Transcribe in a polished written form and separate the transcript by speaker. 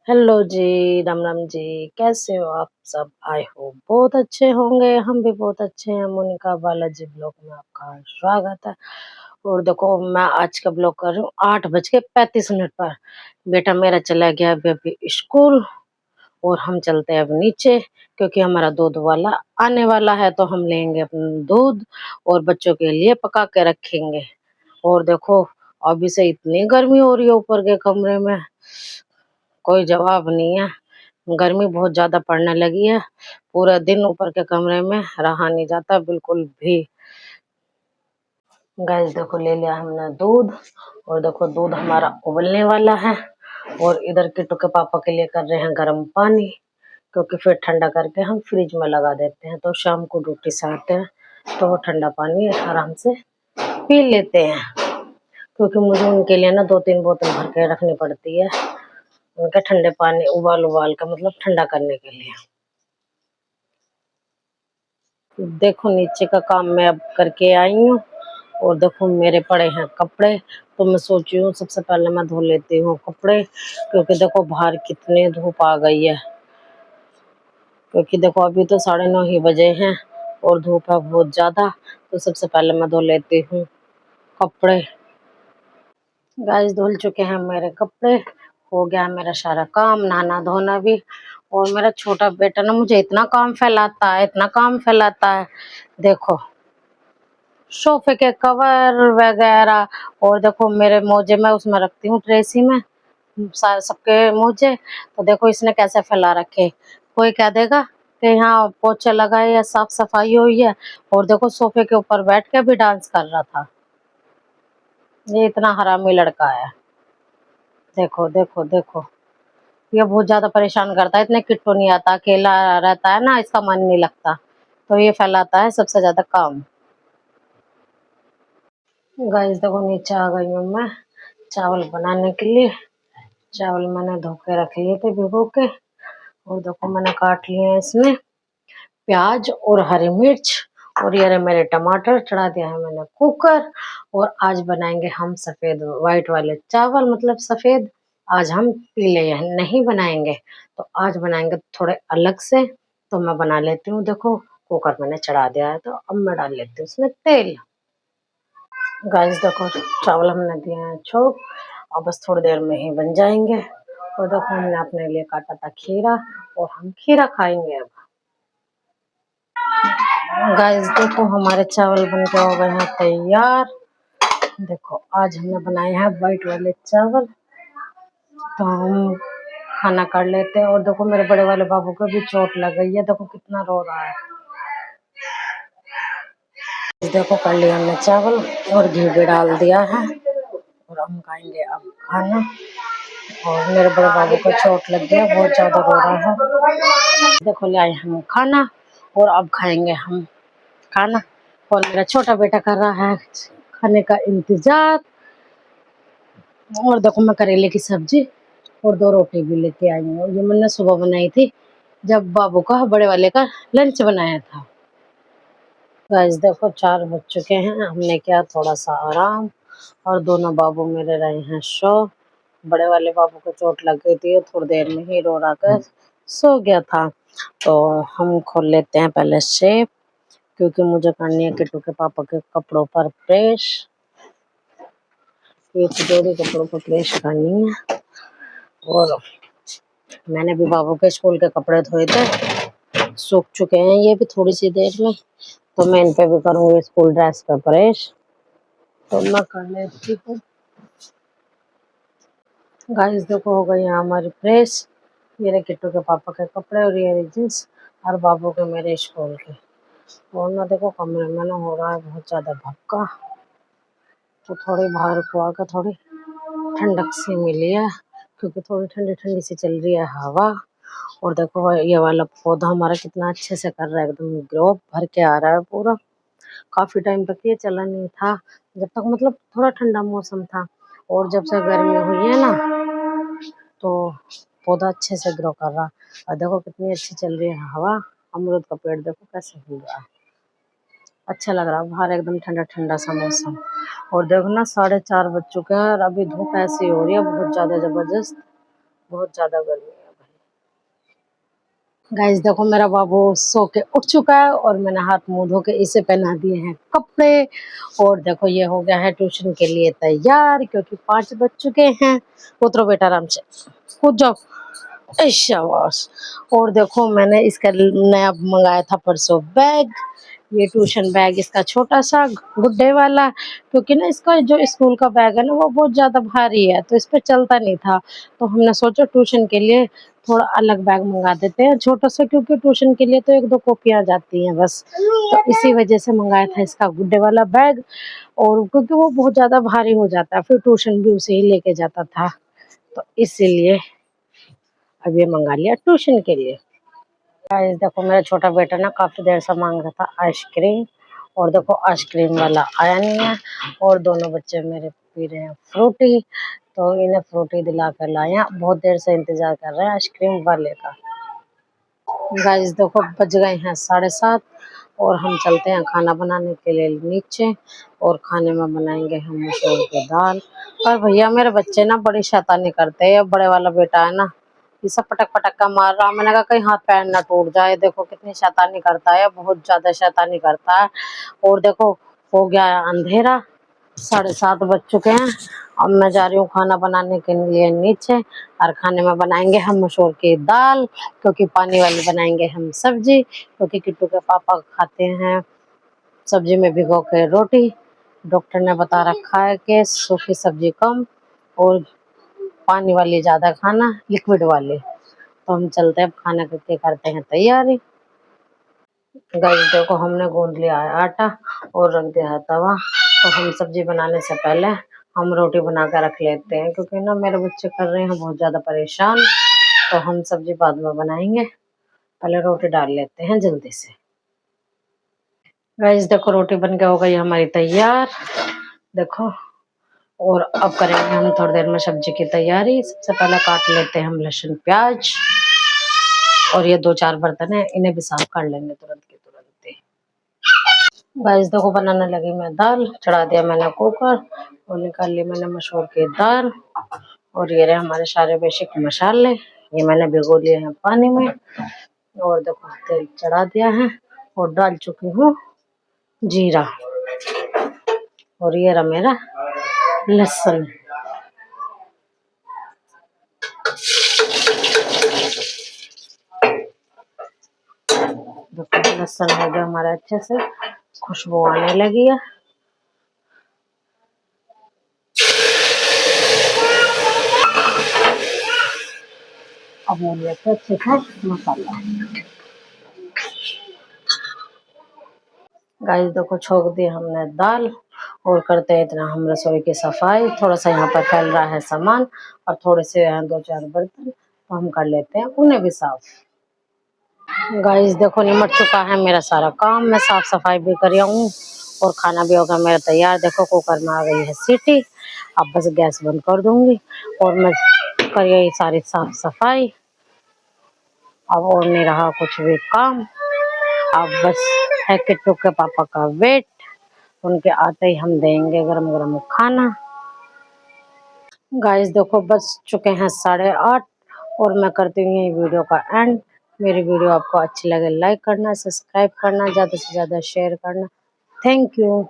Speaker 1: Hello जी, राम राम जी। कैसे हो आप सब? आई होप बहुत अच्छे होंगे। हम भी बहुत अच्छे हैं। मोनिका बालाजी ब्लॉग में आपका स्वागत है। और देखो, मैं आज का ब्लॉग कर रही हूँ 8:35 पर। बेटा मेरा चला गया अभी अभी स्कूल और हम चलते हैं अब नीचे, क्योंकि हमारा दूध वाला आने वाला है। तो हम लेंगे अपना दूध और बच्चों के लिए पका के रखेंगे। और देखो, अभी से इतनी गर्मी हो रही है ऊपर के कमरे में, कोई जवाब नहीं है। गर्मी बहुत ज्यादा पड़ने लगी है। पूरा दिन ऊपर के कमरे में रहा नहीं जाता बिल्कुल भी। गैस देखो, ले लिया हमने दूध। और देखो, दूध हमारा उबलने वाला है। और इधर किट्टू के पापा के लिए कर रहे हैं गर्म पानी, क्योंकि फिर ठंडा करके हम फ्रिज में लगा देते हैं। तो शाम को ड्यूटी से आते हैं तो वो ठंडा पानी आराम से पी लेते हैं, क्योंकि मुझे उनके लिए ना 2-3 बोतल भर के रखनी पड़ती है। उनका ठंडे पानी उबाल उबाल का मतलब ठंडा करने के लिए। देखो, नीचे का काम मैं अब करके आई हूँ। और देखो, मेरे पड़े हैं कपड़े। तो मैं सोची हूँ सबसे पहले मैं धो लेती हूँ कपड़े, क्योंकि देखो बाहर कितनी धूप आ गई है। क्योंकि देखो, अभी तो 9:30 ही बजे हैं और धूप है बहुत ज्यादा। तो सबसे पहले मैं धो लेती हूँ कपड़े। गाइस, धुल चुके हैं मेरे कपड़े। हो गया मेरा सारा काम, नहाना धोना भी। और मेरा छोटा बेटा ना मुझे इतना काम फैलाता है, इतना काम फैलाता है। देखो, सोफे के कवर वगैरह। और देखो, मेरे मोजे मैं उसमें रखती हूँ ट्रेसी में सारे सबके मोजे। तो देखो इसने कैसे फैला रखे। कोई कह देगा कि यहाँ पोछा लगा है या साफ सफाई हुई है। और देखो, सोफे के ऊपर बैठ के भी डांस कर रहा था। ये इतना हरामी लड़का है। देखो देखो देखो, ये बहुत ज्यादा परेशान करता है। इतने किट्टू नहीं आता, अकेला रहता है ना, इसका मन नहीं लगता। तो ये फैलाता है सबसे ज्यादा काम। गाइस देखो, नीचे आ गई हूँ मैं चावल बनाने के लिए। चावल मैंने धो के रख लिए थे भिगो के। और देखो, मैंने काट लिए हैं इसमें प्याज और हरी मिर्च। और ये रहे मेरे टमाटर, चढ़ा दिया है मैंने कुकर। और आज बनाएंगे हम सफेद व्हाइट वाले चावल, मतलब सफेद। आज हम पीले नहीं बनाएंगे। तो आज बनाएंगे थोड़े अलग से। तो मैं बना लेती हूँ। देखो, कुकर मैंने चढ़ा दिया है, तो अब मैं डाल लेती हूँ उसमें तेल। गाइस देखो, चावल हमने दिए हैं छोक। और बस थोड़ी देर में ही बन जाएंगे। और देखो, हमने अपने लिए काटा था खीरा और हम खीरा खाएंगे अब। गाइस देखो, हमारे चावल बन के हो गए हैं तैयार। देखो, आज हमने बनाए हैं व्हाइट वाले चावल। तो हम खाना कर लेते हैं। और देखो, मेरे बड़े वाले बाबू को भी चोट लग गई है। देखो कितना रो रहा है। देखो, कर लिया हमने चावल और घी भी डाल दिया है। और हम खाएंगे अब खाना। और मेरे बड़े बाबू को चोट लग गया, बहुत ज्यादा रो रहा है। देखो, ले आए हम खाना और अब खाएंगे हम खाना। और मेरा छोटा बेटा कर रहा है खाने का इंतजार। और देखो, मैं करेले की सब्जी और 2 रोटी भी लेके आई हूँ। ये मैंने सुबह बनाई थी, जब बाबू का बड़े वाले का लंच बनाया था। गाइस देखो, 4 बज चुके हैं। हमने किया थोड़ा सा आराम। और दोनों बाबू मेरे रहे हैं सो। बड़े वाले बाबू को चोट लग गई थी, थोड़ी देर में ही रो रहा कर सो गया था। तो हम खोल लेते हैं पहले शेप, क्योंकि मुझे करनी है किट्टू के पापा के कपड़ों पर प्रेस। ये जोड़ी कपड़ों पर प्रेस करनी है। और मैंने भी बाबू के स्कूल के कपड़े धोए थे, सूख चुके हैं ये भी थोड़ी सी देर में। तो मैं इन पे भी करूंगी स्कूल ड्रेस पे प्रेस। तो मैं कर लेती हूँ। गाइस देखो, हो गई है हमारी प्रेस। ये रहे किट्टू के पापा के कपड़े और ये रही जींस और बाबू के मेरे स्कूल के। और ना देखो, कमरे में ना हो रहा है बहुत ज्यादा भक्का। तो थोड़ी बाहर को आकर थोड़ी ठंडक सी मिली है, क्योंकि थोड़ी ठंडी ठंडी सी चल रही है हवा। और देखो, ये वाला पौधा हमारा कितना अच्छे से कर रहा है, एकदम ग्रो भर के आ रहा है पूरा। काफी टाइम तक ये चला नहीं था, जब तक मतलब थोड़ा ठंडा मौसम था। और जब से गर्मी हुई है ना, तो पौधा अच्छे से ग्रो कर रहा। और देखो कितनी अच्छी चल रही है हवा। अमरूद का पेड़ देखो कैसे हिल रहा है, अच्छा लग रहा है बाहर, एकदम ठंडा ठंडा सा मौसम। और देखो ना, 4:30 बज चुके हैं और अभी धूप ऐसी हो रही है बहुत ज्यादा जबरदस्त। बहुत ज्यादा गर्मी है भाई। गाइस देखो मेरा बाबू सो के उठ चुका है और मैंने हाथ मुंह धो के इसे पहना दिए हैं कपड़े। और देखो ये हो गया है ट्यूशन के लिए तैयार, क्योंकि 5 बज चुके हैं। उतरो बेटा आराम से, कूद जाओ। शाबाश। और देखो मैंने इसका नया मंगाया था परसों बैग, ये ट्यूशन बैग इसका छोटा सा गुड्डे वाला, क्योंकि ना इसका जो स्कूल का बैग है ना वो बहुत ज्यादा भारी है तो इस पे चलता नहीं था। तो हमने सोचा ट्यूशन के लिए थोड़ा अलग बैग मंगा देते हैं छोटा सा, क्योंकि ट्यूशन के लिए तो 1-2 कॉपियां जाती हैं बस, तो इसी वजह से मंगाया था इसका गुड्डे वाला बैग। और क्योंकि वो बहुत ज्यादा भारी हो जाता है, फिर ट्यूशन भी उसे ही लेके जाता था, तो इसीलिए अब ये मंगा लिया ट्यूशन के लिए। गाइस देखो मेरा छोटा बेटा ना काफी देर से मांग रहा था आइसक्रीम, और देखो आइसक्रीम वाला आया नहीं है। और दोनों बच्चे मेरे पी रहे हैं फ्रूटी, तो इन्हें फ्रूटी दिला कर लाया, बहुत देर से इंतजार कर रहे हैं आइसक्रीम वाले का। गाइस देखो बज गए हैं 7:30 और हम चलते हैं खाना बनाने के लिए नीचे। और खाने में बनाएंगे हम मसूर की दाल। और भैया मेरे बच्चे ना बड़ी शैतानी करते हैं, बड़े वाला बेटा है ना ये सब पटक पटक का मार रहा, मैंने कहा कहीं हाथ पैर ना टूट जाए। देखो कितनी शैतानी करता है, बहुत ज्यादा शैतानी करता है। और देखो हो गया है अंधेरा, 7:30 बज चुके हैं। अब मैं जा रही हूँ खाना बनाने के लिए नीचे, और खाने में बनाएंगे हम मसूर की दाल, क्योंकि पानी वाली बनाएंगे हम सब्जी, क्योंकि किट्टू के पापा खाते हैं सब्जी में भिगो के रोटी। डॉक्टर ने बता रखा है कि सूखी सब्जी कम और पानी वाली ज्यादा खाना, लिक्विड वाली। तो हम चलते हैं खाना करके करते हैं तैयारी। गाइस देखो हमने गूंद लिया है आटा और रख दिया है तवा। तो हम सब्जी बनाने से पहले हम रोटी बना कर रख लेते हैं, क्योंकि ना मेरे बच्चे कर रहे हैं बहुत ज्यादा परेशान। तो हम सब्जी बाद में बनाएंगे, पहले रोटी डाल लेते हैं जल्दी से। गाइस देखो रोटी बन के हो गई हमारी तैयार, देखो। और अब करेंगे हम थोड़ी देर में सब्जी की तैयारी। सबसे पहले काट लेते हैं हम लहसुन प्याज, और ये 2-4 बर्तन है इन्हें भी साफ कर लेंगे तुरंत के तुरंत। गाइस देखो बनाने लगी मैं दाल, चढ़ा दिया मैंने कुकर, और निकाल ली मैंने मसूर की दाल। और ये रहे हमारे सारे बेसिक मसाले, ये मैंने भिगो लिए हैं पानी में। और देखो तेल चढ़ा दिया है और डाल चुकी हूँ जीरा। और ये रहा मेरा लहसुन। देखो लहसुन हो गया हमारा अच्छे से, खुशबू आने लगी है। अब वो लेते अच्छे से मसाला। गाइस देखो छोक दी हमने दाल, और करते हैं इतना हम रसोई की सफाई। थोड़ा सा यहाँ पर फैल रहा है सामान, और थोड़े से हैं 2-4 बर्तन, तो हम कर लेते हैं उन्हें भी साफ। गाइस देखो निमट चुका है मेरा सारा काम, मैं साफ सफाई भी कर हूँ और खाना भी होगा मेरा तैयार। देखो कुकर में आ गई है सीटी, अब बस गैस बंद कर दूंगी और मैं कर यही सारी साफ सफाई। अब और नहीं रहा कुछ भी काम, अब बस है किट्टू के पापा का वेट, उनके आते ही हम देंगे गरम गरम खाना। गाइस देखो बस चुके हैं 8:30 और मैं करती हूँ ये वीडियो का एंड। मेरी वीडियो आपको अच्छी लगे लाइक करना, सब्सक्राइब करना, ज़्यादा से ज़्यादा शेयर करना। Thank you.